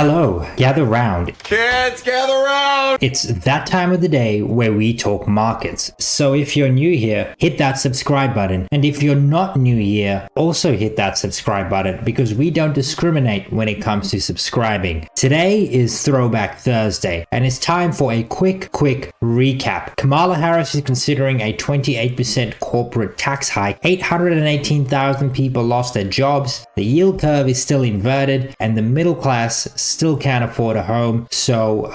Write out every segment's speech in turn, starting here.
Hello, gather round. Kids, gather round! It's that time of the day where we talk markets. So if you're new here, hit that subscribe button. And if you're not new here, also hit that subscribe button because we don't discriminate when it comes to subscribing. Today is Throwback Thursday and it's time for a quick recap. Kamala Harris is considering a 28% corporate tax hike. 818,000 people lost their jobs. The yield curve is still inverted and the middle class still can't afford a home. So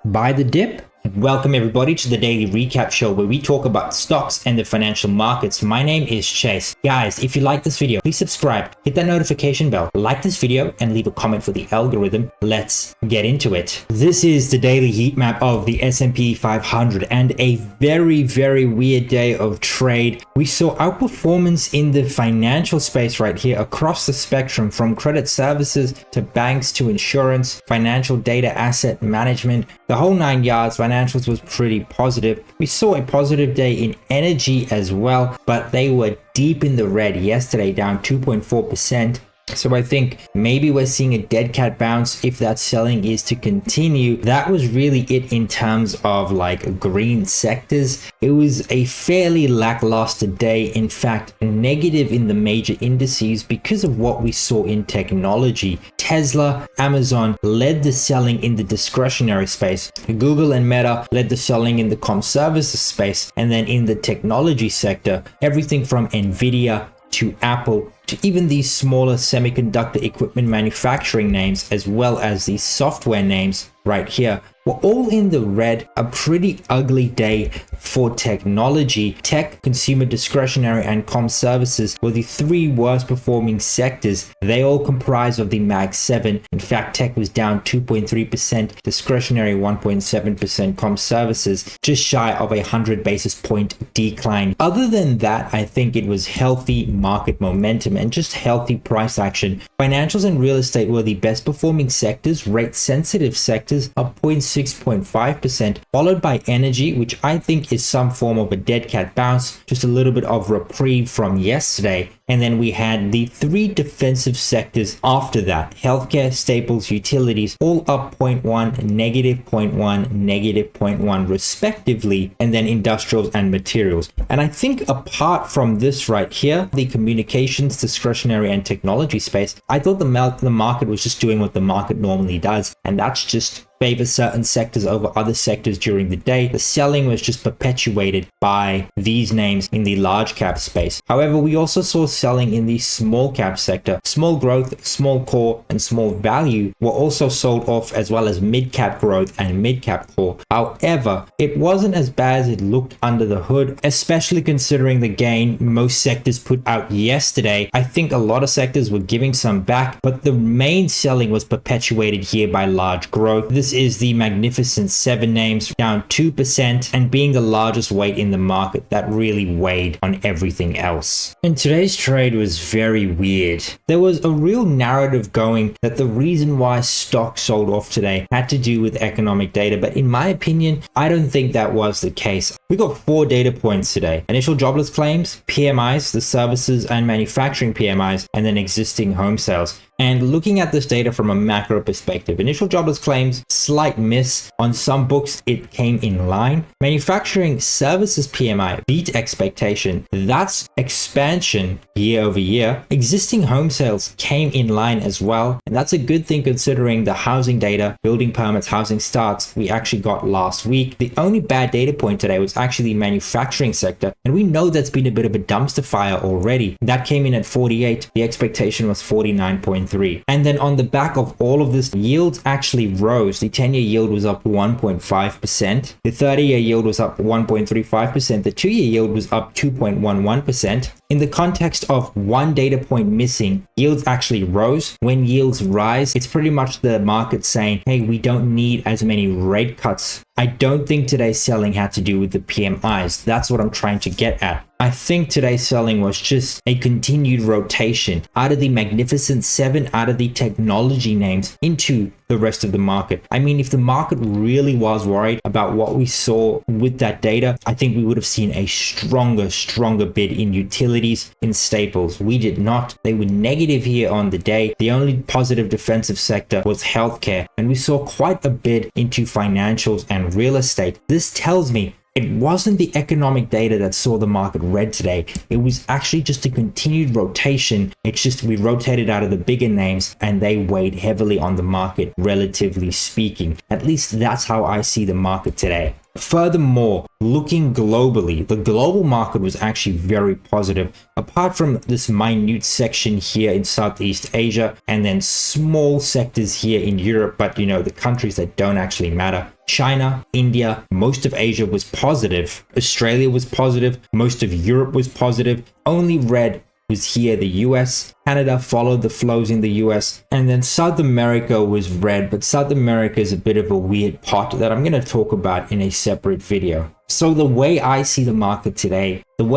buy the dip. Welcome everybody to the daily recap show where we talk about stocks and the financial markets. My name is Chase. Guys, if you like this video, please subscribe, hit that notification bell, like this video, and leave a comment for the algorithm. Let's get into it. This is the daily heat map of the S&P 500 and a very weird day of trade. We saw outperformance in the financial space right here across the spectrum, from credit services to banks to insurance, financial data, asset management, the whole 9 yards. Financials was pretty positive. We saw a positive day in energy as well, but they were deep in the red yesterday, down 2.4%. So I think maybe we're seeing a dead cat bounce if that selling is to continue. That was really it in terms of like green sectors. It was a fairly lackluster day. In fact, negative in the major indices because of what we saw in technology. Tesla, Amazon led the selling in the discretionary space. Google and Meta led the selling in the comm services space. And then in the technology sector, everything from Nvidia to Apple to even these smaller semiconductor equipment manufacturing names, as well as these software names right here, were all in the red. A pretty ugly day for technology. Tech, consumer discretionary, and comm services were the three worst performing sectors. They all comprise of the Mag 7. In fact, tech was down 2.3%, discretionary 1.7%, comm services just shy of 100 basis point decline. Other than that, I think it was healthy market momentum and just healthy price action. Financials and real estate were the best performing sectors. Rate sensitive sectors up 0.6%, followed by energy, which I think is some form of a dead cat bounce, just a little bit of reprieve from yesterday. And then we had the three defensive sectors after that: healthcare, staples, utilities, all up 0.1, -0.1, -0.1 respectively, and then industrials and materials. And I think apart from this right here, the communications, discretionary, and technology space, I thought the market was just doing what the market normally does, and that's just favor certain sectors over other sectors during the day. The selling was just perpetuated by these names in the large cap space. However, we also saw selling in the small cap sector. Small growth, small core, and small value were also sold off, as well as mid cap growth and mid cap core. However, it wasn't as bad as it looked under the hood, especially considering the gain most sectors put out yesterday. I think a lot of sectors were giving some back, but the main selling was perpetuated here by large growth. This is the Magnificent 7 names, down 2%, and being the largest weight in the market, that really weighed on everything else. And today's trade was very weird. There was a real narrative going that the reason why stocks sold off today had to do with economic data, but in my opinion, I don't think that was the case. We got 4 data points today: initial jobless claims, PMIs, the services and manufacturing PMIs, and then existing home sales. And looking at this data from a macro perspective, initial jobless claims, slight miss. On some books, it came in line. Manufacturing services PMI beat expectation. That's expansion year over year. Existing home sales came in line as well. And that's a good thing considering the housing data, building permits, housing starts we actually got last week. The only bad data point today was actually the manufacturing sector. And we know that's been a bit of a dumpster fire already. That came in at 48. The expectation was 49.3. And then on the back of all of this, yields actually rose. The 10-year yield was up 1.5%. The 30-year yield was up 1.35%. The 2-year yield was up 2.11%. In the context of one data point missing, yields actually rose. When yields rise, it's pretty much the market saying, hey, we don't need as many rate cuts. I don't think today's selling had to do with the PMIs. That's what I'm trying to get at. I think today's selling was just a continued rotation out of the Magnificent Seven, out of the technology names into the rest of the market. I mean, if the market really was worried about what we saw with that data, I think we would have seen a stronger bid in utilities, in staples. We did not. They were negative here on the day. The only positive defensive sector was healthcare, and we saw quite a bid into financials and real estate. This tells me it wasn't the economic data that saw the market red today. It was actually just a continued rotation. It's just we rotated out of the bigger names and they weighed heavily on the market, relatively speaking. At least that's how I see the market today. Furthermore, looking globally, the global market was actually very positive. Apart from this minute section here in Southeast Asia and then small sectors here in Europe, but you know, the countries that don't actually matter. China, India, most of Asia was positive. Australia was positive. Most of Europe was positive. Only red was here, the US. Canada followed the flows in the US, and then South America was red, but South America is a bit of a weird pot that I'm going to talk about in a separate video. So the way I see the market today, it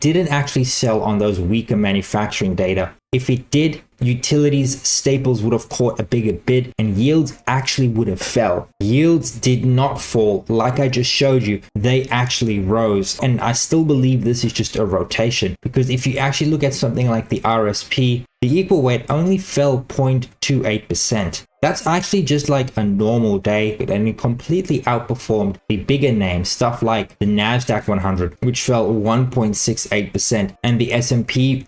didn't actually sell on those weaker manufacturing data. If it did, utilities, staples would have caught a bigger bid and yields actually would have fell. Yields did not fall. Like I just showed you, they actually rose. And I still believe this is just a rotation, because if you actually look at something like the RSP, the equal weight only fell 0.28%. That's actually just like a normal day, and it completely outperformed the bigger names, stuff like the Nasdaq 100, which fell 1.68%, and the S&P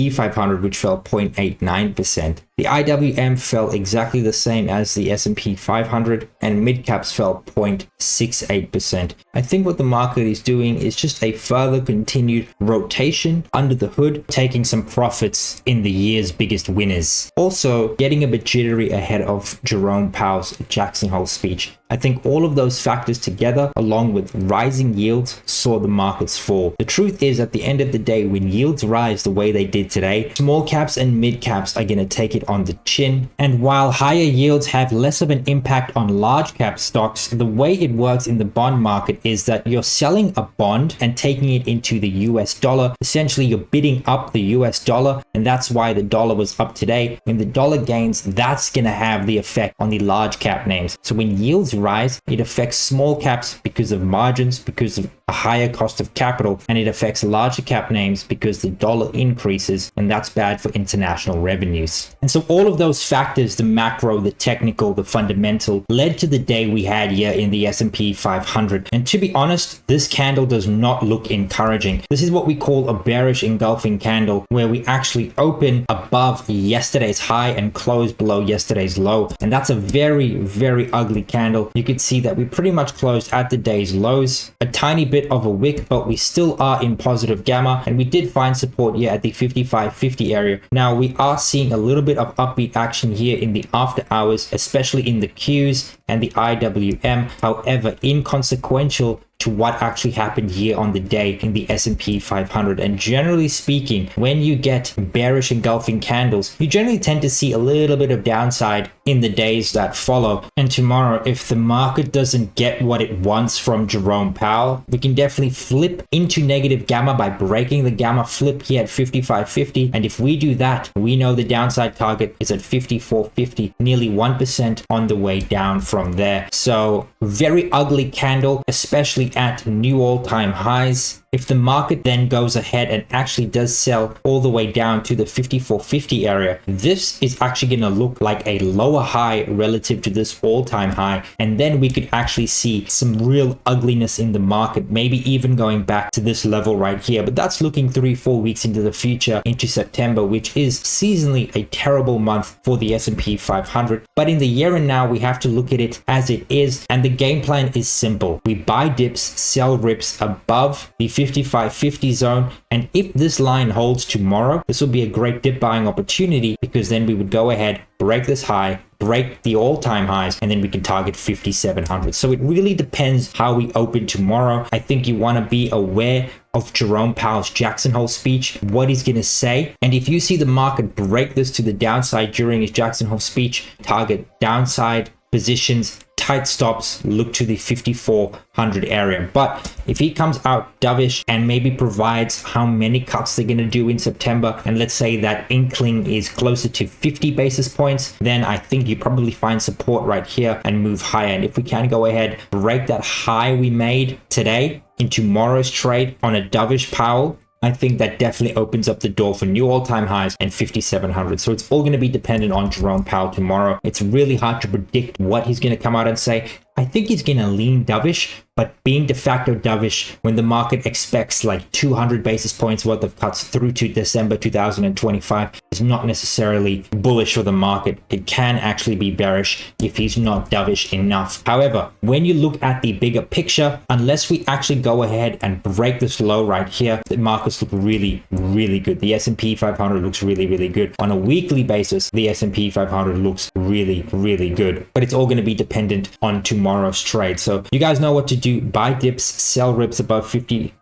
500, which fell 0.89%. The IWM fell exactly the same as the S&P 500, and mid-caps fell 0.68%. I think what the market is doing is just a further continued rotation under the hood, taking some profits in the year's biggest winners. Also, getting a bit jittery ahead of Jerome Powell's Jackson Hole speech. I think all of those factors together, along with rising yields, saw the markets fall. The truth is, at the end of the day, when yields rise the way they did today, small caps and mid caps are going to take it on the chin. And while higher yields have less of an impact on large cap stocks, the way it works in the bond market is that you're selling a bond and taking it into the US dollar. Essentially, you're bidding up the US dollar, and that's why the dollar was up today. When the dollar gains, that's going to have the effect on the large cap names. So when yields rise, it affects small caps because of margins, because of a higher cost of capital, and it affects larger cap names because the dollar increases, and that's bad for international revenues. And so all of those factors, the macro, the technical, the fundamental, led to the day we had here in the S&P 500. And to be honest, this candle does not look encouraging. This is what we call a bearish engulfing candle, where we actually open above yesterday's high and close below yesterday's low. And that's a very ugly candle. You could see that we pretty much closed at the day's lows, a tiny bit of a wick, but we still are in positive gamma, and we did find support here at the 55.50 area. Now we are seeing a little bit of upbeat action here in the after hours, especially in the Qs and the IWM. However, inconsequential to what actually happened here on the day in the S&P 500. And generally speaking, when you get bearish engulfing candles, you generally tend to see a little bit of downside in the days that follow. And tomorrow, if the market doesn't get what it wants from Jerome Powell, we can definitely flip into negative gamma by breaking the gamma flip here at 55.50. And if we do that, we know the downside target is at 54.50, nearly 1% on the way down from there. So very ugly candle, especially at new all-time highs. If the market then goes ahead and actually does sell all the way down to the 54.50 area, this is actually going to look like a lower high relative to this all-time high. And then we could actually see some real ugliness in the market, maybe even going back to this level right here. But that's looking 3-4 weeks into the future, into September, which is seasonally a terrible month for the S&P 500. But in the here and now, we have to look at it as it is. And the game plan is simple. We buy dips, sell rips above the 55.50 zone, and if this line holds tomorrow, this will be a great dip buying opportunity, because then we would go ahead, break this high, break the all-time highs, and then we can target 5,700. So it really depends how we open tomorrow. I think you want to be aware of Jerome Powell's Jackson Hole speech, what he's going to say. And if you see the market break this to the downside during his Jackson Hole speech, target downside positions, tight stops, look to the 5400 area. But if he comes out dovish and maybe provides how many cuts they're going to do in September, and let's say that inkling is closer to 50 basis points, then I think you probably find support right here and move higher. And if we can go ahead, break that high we made today in tomorrow's trade on a dovish Powell, I think that definitely opens up the door for new all-time highs and 5,700. So it's all going to be dependent on Jerome Powell tomorrow. It's really hard to predict what he's going to come out and say. I think he's going to lean dovish, but being de facto dovish when the market expects like 200 basis points worth of cuts through to December 2025 is not necessarily bullish for the market. It can actually be bearish if he's not dovish enough. However, when you look at the bigger picture, unless we actually go ahead and break this low right here, the markets look really, really good. The S&P 500 looks really, really good. On a weekly basis, the S&P 500 looks really, really good. But it's all going to be dependent on tomorrow's trade. So you guys know what to do. Buy dips, sell rips above 50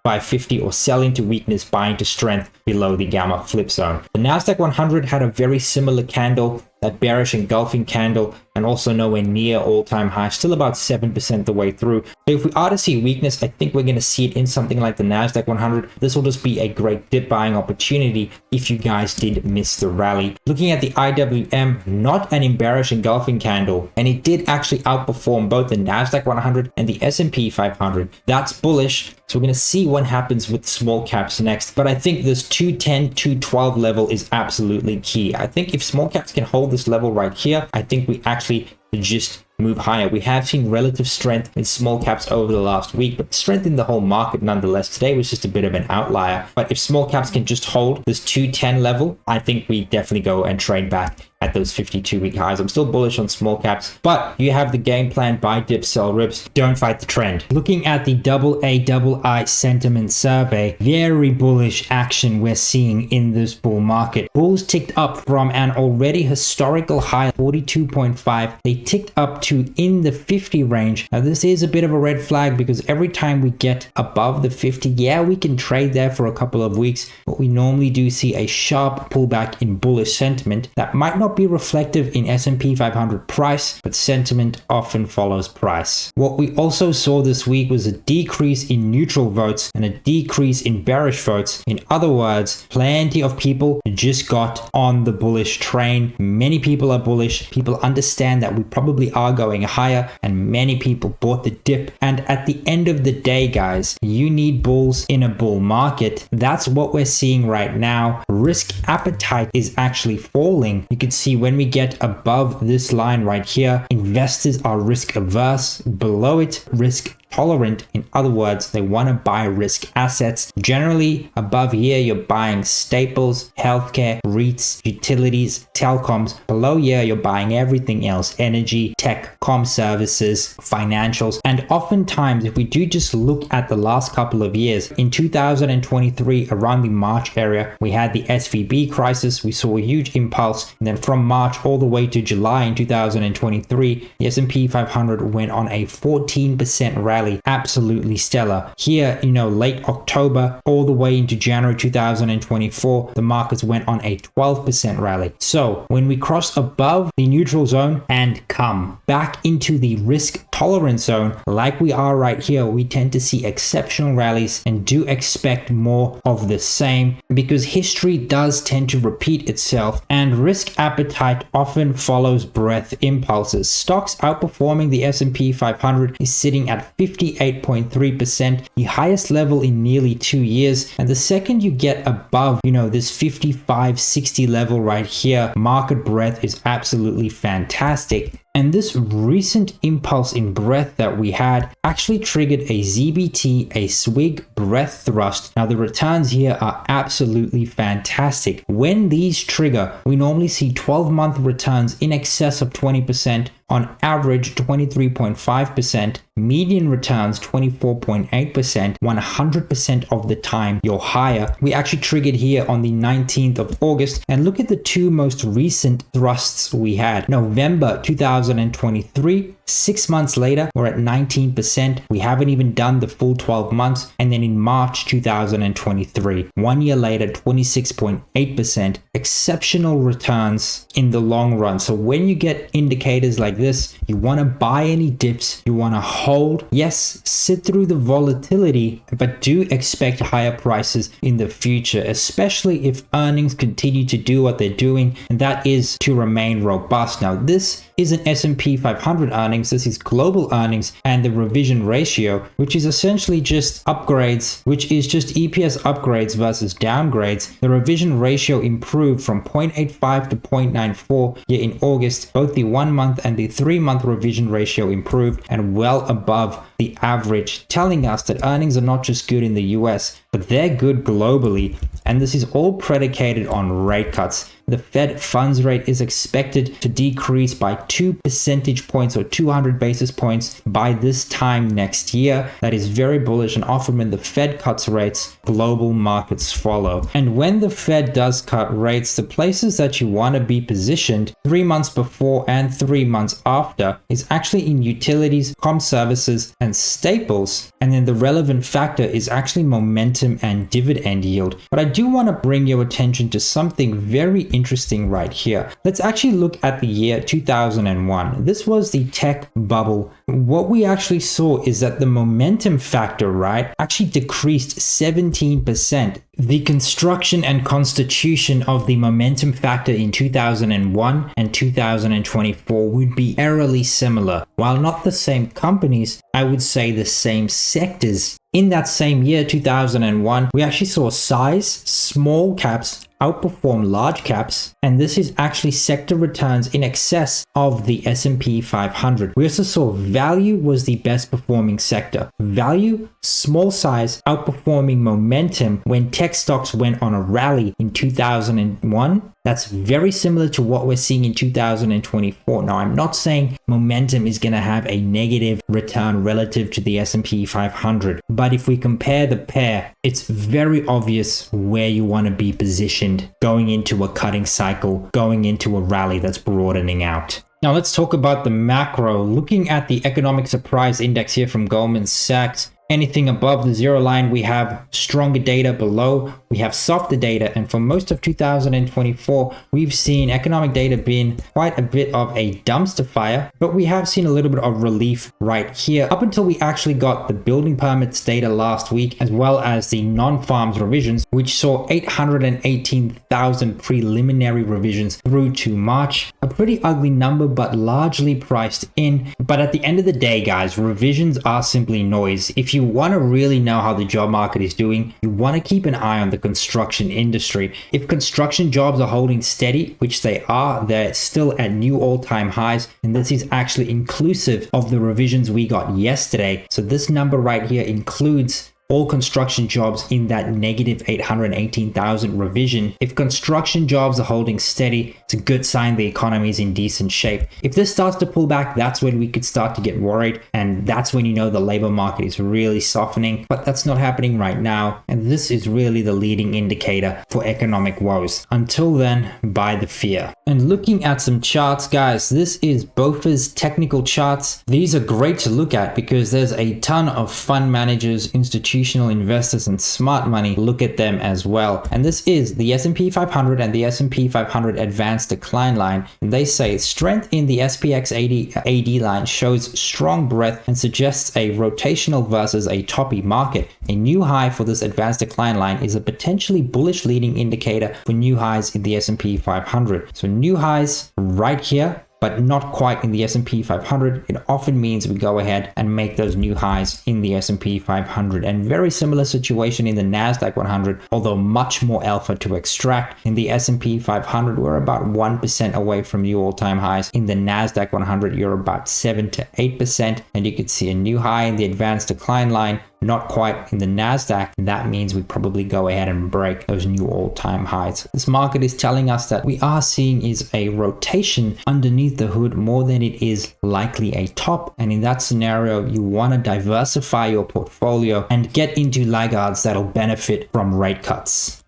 or sell into weakness, buy into strength below the gamma flip zone. The Nasdaq 100 had a very similar candle, that bearish engulfing candle, and also nowhere near all-time high, still about 7% the way through. So if we are to see weakness, I think we're going to see it in something like the Nasdaq 100. This will just be a great dip buying opportunity if you guys did miss the rally. Looking at the IWM, not an bearish engulfing candle, and it did actually outperform both the Nasdaq 100 and the S&P 500. That's bullish. So we're going to see what happens with small caps next. But I think this 210, 212 level is absolutely key. I think if small caps can hold this level right here, I think we actually just move higher. We have seen relative strength in small caps over the last week, but strength in the whole market nonetheless. Today was just a bit of an outlier. But if small caps can just hold this 210 level, I think we definitely go and trade back at those 52-week highs. I'm still bullish on small caps, but you have the game plan: buy dips, sell rips, don't fight the trend. Looking at the AA sentiment survey, very bullish action we're seeing in this bull market. Bulls ticked up from an already historical high 42.5. They ticked up to in the 50 range. Now this is a bit of a red flag because every time we get above the 50, yeah, we can trade there for a couple of weeks, but we normally do see a sharp pullback in bullish sentiment that might not be reflective in S&P 500 price, but sentiment often follows price. What we also saw this week was a decrease in neutral votes and a decrease in bearish votes. In other words, plenty of people just got on the bullish train. Many people are bullish. People understand that we probably are going higher, and many people bought the dip. And at the end of the day, guys, you need bulls in a bull market. That's what we're seeing right now. Risk appetite is actually falling. You can see when we get above this line right here, investors are risk averse. Below it, risk tolerant. In other words, they want to buy risk assets. Generally, above here, you're buying staples, healthcare, REITs, utilities, telecoms. Below here, you're buying everything else: energy, tech, comm services, financials. And oftentimes, if we do just look at the last couple of years, in 2023, around the March area, we had the SVB crisis. We saw a huge impulse. And then from March all the way to July in 2023, the S&P 500 went on a 14% rally. Absolutely stellar. Here, late October all the way into January 2024, the markets went on a 12% rally. So when we cross above the neutral zone and come back into the risk tolerance zone, like we are right here, we tend to see exceptional rallies and do expect more of the same, because history does tend to repeat itself and risk appetite often follows breadth impulses. Stocks outperforming the S&P 500 is sitting at 58.3%, the highest level in nearly 2 years. And the second you get above, this 55-60 level right here, market breadth is absolutely fantastic. And this recent impulse in breadth that we had actually triggered a ZBT, a swig breadth thrust. Now the returns here are absolutely fantastic. When these trigger, we normally see 12-month returns in excess of 20%, on average 23.5%, median returns 24.8%, 100% of the time you're higher. We actually triggered here on the 19th of August, and look at the two most recent thrusts we had. November 2023, 6 months later, we're at 19%. We haven't even done the full 12 months. And then in March 2023, 1 year later, 26.8%. Exceptional returns in the long run. So when you get indicators like this, you want to buy any dips, you want to hold. Yes, sit through the volatility, but do expect higher prices in the future, especially if earnings continue to do what they're doing, and that is to remain robust. Now, this isn't S&P 500 earnings, this is global earnings and the revision ratio, which is essentially just upgrades, which is just EPS upgrades versus downgrades. The revision ratio improved from 0.85 to 0.94 here in August. Both the 1 month and the 3 month revision ratio improved and well above the average, telling us that earnings are not just good in the US, but they're good globally. And this is all predicated on rate cuts. The Fed funds rate is expected to decrease by 2 percentage points or 200 basis points by this time next year. That is very bullish, and often when the Fed cuts rates, global markets follow. And when the Fed does cut rates, the places that you want to be positioned 3 months before and 3 months after is actually in utilities, comm services, and staples. And then the relevant factor is actually momentum and dividend yield. But I do want to bring your attention to something very interesting right here. Let's actually look at the year 2001. This was the tech bubble. What we actually saw is that the momentum factor, right, actually decreased 17%. The construction and constitution of the momentum factor in 2001 and 2024 would be eerily similar. While not the same companies, I would say the same sectors. In that same year, 2001, we actually saw size, small caps outperform large caps, and this is actually sector returns in excess of the S&P 500. We also saw value was the best performing sector. Value, small size, outperforming momentum when tech stocks went on a rally in 2001. That's very similar to what we're seeing in 2024. Now, I'm not saying momentum is going to have a negative return relative to the S&P 500, but if we compare the pair, it's very obvious where you want to be positioned going into a cutting cycle, going into a rally that's broadening out. Now let's talk about the macro. Looking at the economic surprise index here from Goldman Sachs, anything above the zero line, we have stronger data. Below, we have softer data. And for most of 2024, we've seen economic data being quite a bit of a dumpster fire, but we have seen a little bit of relief right here up until we actually got the building permits data last week, as well as the non-farms revisions, which saw 818,000 preliminary revisions through to March. A pretty ugly number, but largely priced in. But at the end of the day, guys, revisions are simply noise. If you want to really know how the job market is doing, you want to keep an eye on the construction industry. If construction jobs are holding steady, which they are, they're still at new all-time highs, and this is actually inclusive of the revisions we got yesterday. So this number right here includes all construction jobs in that negative 818,000 revision. If construction jobs are holding steady, it's a good sign the economy is in decent shape. If this starts to pull back, that's when we could start to get worried, and that's when you know the labor market is really softening, but that's not happening right now, and this is really the leading indicator for economic woes. Until then, buy the fear. And looking at some charts, guys, this is BOFA's technical charts. These are great to look at because there's a ton of fund managers, institutional investors, and smart money look at them as well. And this is the S&P 500 and the S&P 500 advanced decline line. And they say strength in the SPX AD line shows strong breadth and suggests a rotational versus a toppy market. A new high for this advanced decline line is a potentially bullish leading indicator for new highs in the S&P 500. So new highs right here, but not quite in the S&P 500. It often means we go ahead and make those new highs in the S&P 500. And very similar situation in the Nasdaq 100, although much more alpha to extract. In the S&P 500, we're about 1% away from new all-time highs. In the Nasdaq 100, you're about 7 to 8%. And you could see a new high in the advanced decline line, not quite in the Nasdaq. That means we probably go ahead and break those new all-time highs. This market is telling us that we are seeing is a rotation underneath the hood more than it is likely a top. And in that scenario, you want to diversify your portfolio and get into laggards that'll benefit from rate cuts.